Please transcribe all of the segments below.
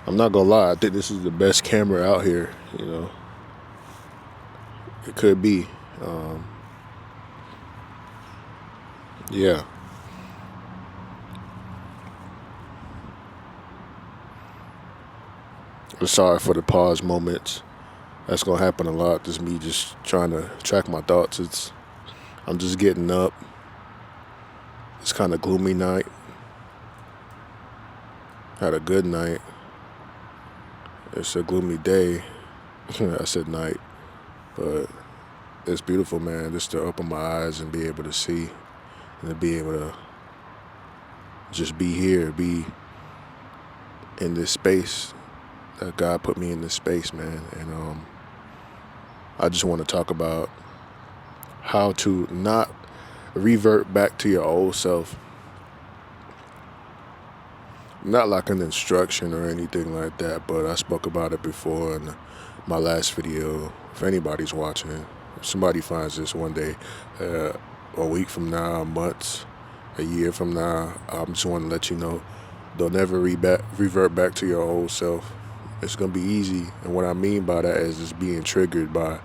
I'm not gonna lie, I think this is the best camera out here. It could be. Um, yeah. I'm sorry for the pause moments. That's gonna happen a lot. Just me just trying to track my thoughts. I'm just getting up. It's kind of gloomy night. Had a good night. It's a gloomy day. I said night, but it's beautiful, man. Just to open my eyes and be able to see, and to be able to just be here, be in this space that God put me in this space, man. And I just want to talk about how to not revert back to your old self. Not like an instruction or anything like that, but I spoke about it before in my last video. If anybody's watching, if somebody finds this one day, a week from now, months, a year from now, I just want to let you know, don't never revert back to your old self. It's going to be easy. And what I mean by that is just being triggered by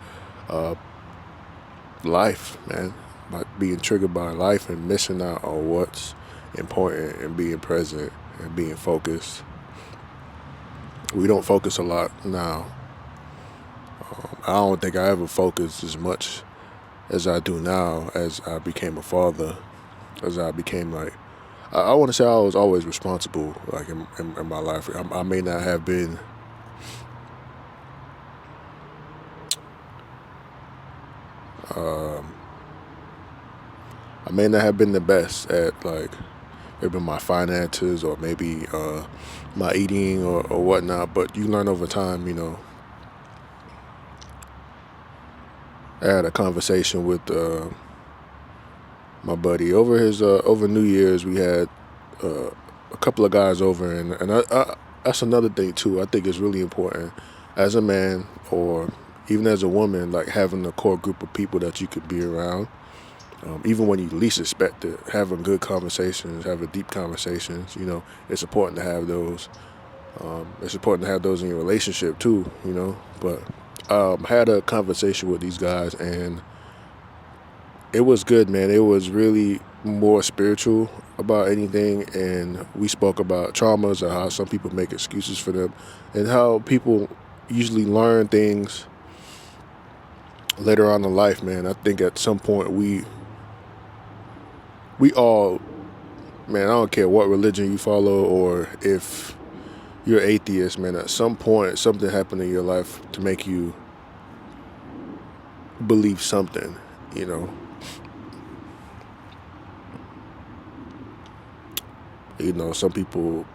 life, man. By being triggered by life and missing out on what's important and being present and being focused. We don't focus a lot now. I don't think I ever focused as much as I do now as I became a father, as I became like, I want to say I was always responsible, like in my life. I may not have been I may not have been the best at like maybe my finances or maybe my eating or whatnot, but you learn over time, I had a conversation with my buddy over New Year's. We had a couple of guys over, and that's another thing too. I think it's really important as a man or even as a woman, like having a core group of people that you could be around. Even when you least expect it, having good conversations, having deep conversations, it's important to have those. It's important to have those in your relationship too, But had a conversation with these guys, and it was good, man. It was really more spiritual about anything, and we spoke about traumas and how some people make excuses for them, and how people usually learn things later on in life, man. I think at some point we all, man, I don't care what religion you follow or if you're atheist, man, at some point something happened in your life to make you believe something, Some people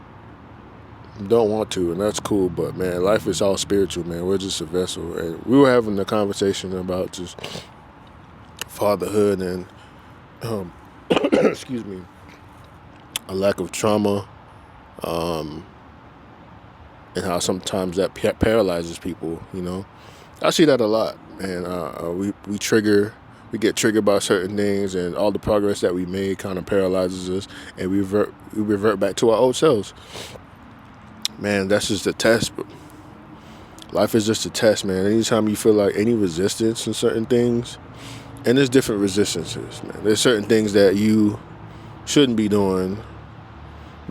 don't want to, and that's cool, but man, life is all spiritual, man. We're just a vessel. And we were having a conversation about just fatherhood and excuse me, a lack of trauma, and how sometimes that paralyzes people. I see that a lot, and we get triggered by certain things, and all the progress that we made kind of paralyzes us, and we revert back to our old selves. Man, that's just a test. Life is just a test, man. Anytime you feel like any resistance in certain things, and there's different resistances, man. There's certain things that you shouldn't be doing.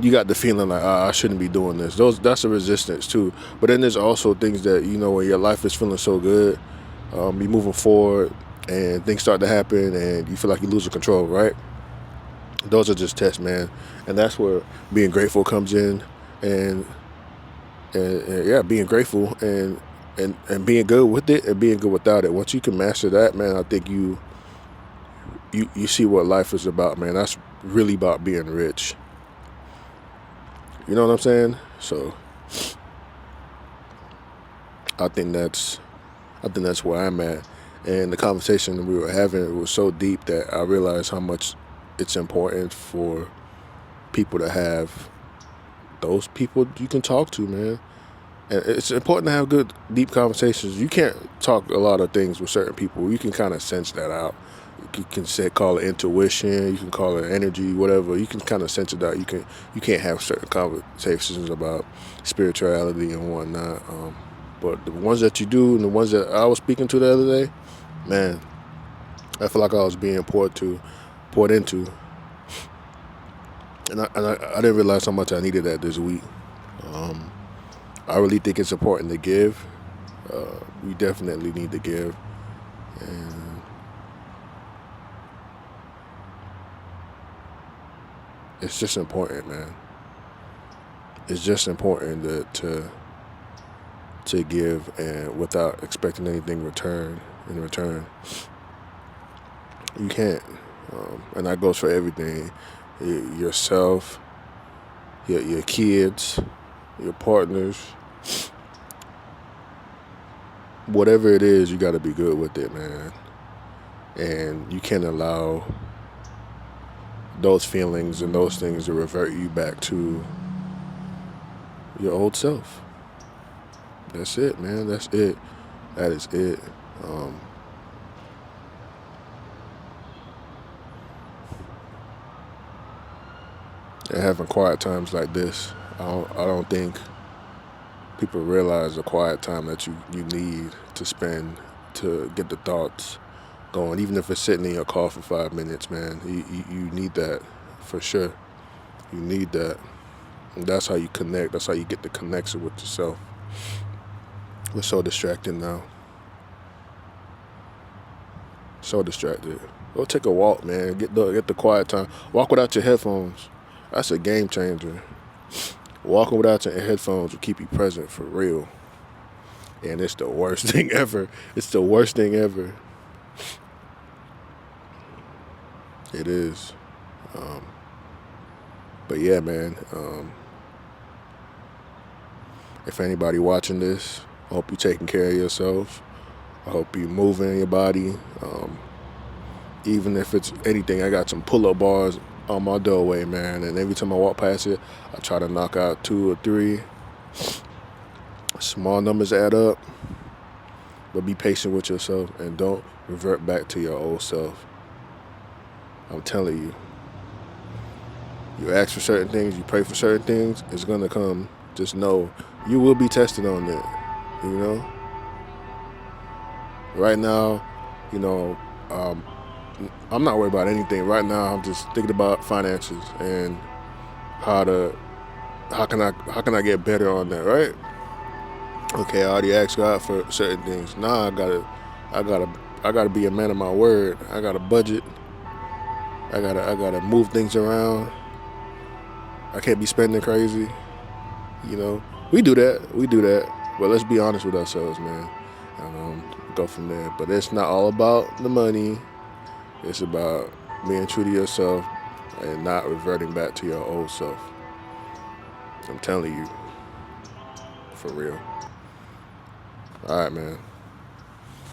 You got the feeling like, I shouldn't be doing this. That's a resistance too. But then there's also things that, when your life is feeling so good, you're moving forward and things start to happen and you feel like you're losing control, right? Those are just tests, man. And that's where being grateful comes in, and yeah, being grateful and being good with it and being good without it. Once you can master that, man, I think you see what life is about, man. That's really about being rich. You know what I'm saying? So I think that's where I'm at. And the conversation we were having was so deep that I realized how much it's important for people to have those people you can talk to, man. And it's important to have good, deep conversations. You can't talk a lot of things with certain people. You can kind of sense that out. You can call it intuition. You can call it energy, whatever. You can kind of sense it out. You can't have certain conversations about spirituality and whatnot. But the ones that you do and the ones that I was speaking to the other day, man, I feel like I was being poured into, and I didn't realize how much I needed that this week. I really think it's important to give. We definitely need to give, and it's just important, man. It's just important to give and without expecting anything in return. You can't, and that goes for everything. Yourself, your kids, your partners, whatever it is, you got to be good with it, man. And you can't allow those feelings and those things to revert you back to your old self. That's it, man. That's it. That is it. And having quiet times like this, I don't think people realize the quiet time that you need to spend to get the thoughts going. Even if it's sitting in your car for 5 minutes, man, you need that for sure. You need that. And that's how you connect. That's how you get the connection with yourself. We're so distracted now. So distracted. Go take a walk, man. Get the quiet time. Walk without your headphones. That's a game changer. Walking without your headphones will keep you present for real. And it's the worst thing ever. It's the worst thing ever. It is. But yeah, man. If anybody watching this, I hope you're taking care of yourself. I hope you're moving your body. Even if it's anything, I got some pull-up bars on my doorway, man. And every time I walk past it, I try to knock out 2 or 3. Small numbers add up. But be patient with yourself and don't revert back to your old self. I'm telling you. You ask for certain things, you pray for certain things, it's going to come. Just know you will be tested on that, you know? Right now, I'm not worried about anything. Right now, I'm just thinking about finances and how can I get better on that, right? Okay, I already asked God for certain things. Now I gotta be a man of my word. I gotta budget. I gotta move things around. I can't be spending crazy. We do that. But let's be honest with ourselves, man. And go from there. But it's not all about the money. It's about being true to yourself and not reverting back to your old self. I'm telling you. For real. All right, man.